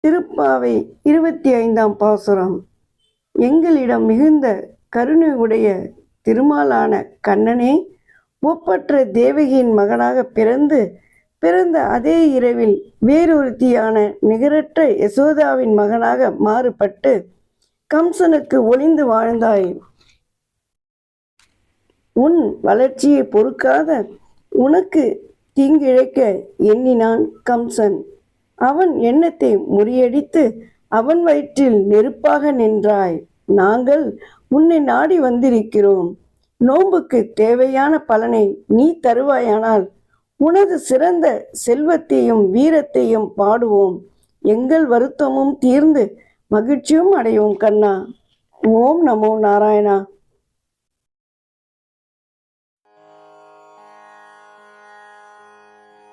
திருப்பாவை 25ஆம் பாசுரம். எங்களிடம் மிகுந்த கருணை உடைய திருமாலான கண்ணனே, ஒப்பற்ற தேவகியின் மகனாக பிறந்த அதே இரவில் வேறொருத்தியான நிகரற்ற யசோதாவின் மகனாக மாறுபட்டு கம்சனுக்கு ஒளிந்து வாழ்ந்தாய். உன் வளர்ச்சியை பொறுக்காத உனக்கு தீங்கிழைக்க எண்ணினான் கம்சன். அவன் எண்ணத்தை முறியடித்து அவன் வயிற்றில் நெருப்பாக நின்றாய். நாங்கள் உன்னை நாடி வந்திருக்கிறோம். நோன்புக்கு தேவையான பலனை நீ தருவாயானால் உனது சிறந்த செல்வத்தையும் வீரத்தையும் பாடுவோம். எங்கள் வருத்தமும் தீர்ந்து மகிழ்ச்சியும் அடைவோம் கண்ணா. ஓம் நமோ நாராயணா.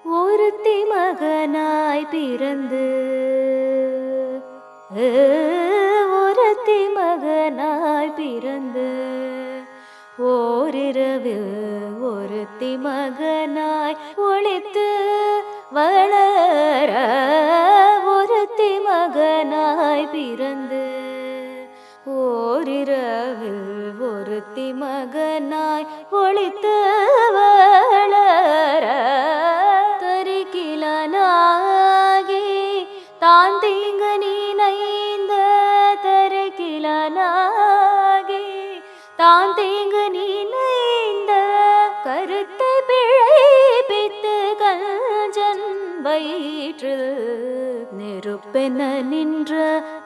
ஒருத்தி மகனாய் பிறந்து ஒருத்தி மகனாய் பிறந்து ஓரிரவில் ஒருத்தி மகனாய் ஒளித்து வளர ஒருத்தி மகனாய் பிறந்து ஓரிரவில் ஒருத்தி மகனாய் ஒளித்து வளர தரிக்கிலனாகி தான் தீங்கு நினைந்த தரிக்கிலனாகி தான் தீங்கு நினைந்த கருத்தை பிழைப்பித்து கஞ்சன் வயிற்றில் நெருப்பென நின்ற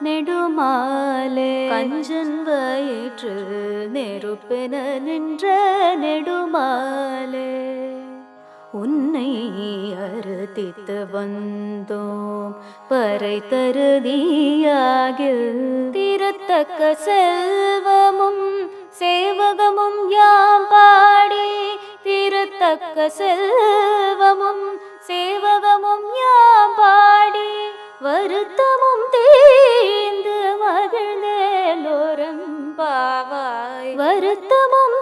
நெடுமாலே கஞ்சன் வயிற்றில் நெருப்பென நின்ற நெடுமாலே உன்னை அறுதித்து வந்தோம் பறை தருதியாகில் தீரத்தக்க செல்வமும் சேவகமும் யாம் பாடி தீரத்தக்க செல்வமும் சேவகமும் யாம் பாடி வருத்தமும் தீர்ந்து மகிழ்ந்தேலோரம் பாவாய் வருத்தமும்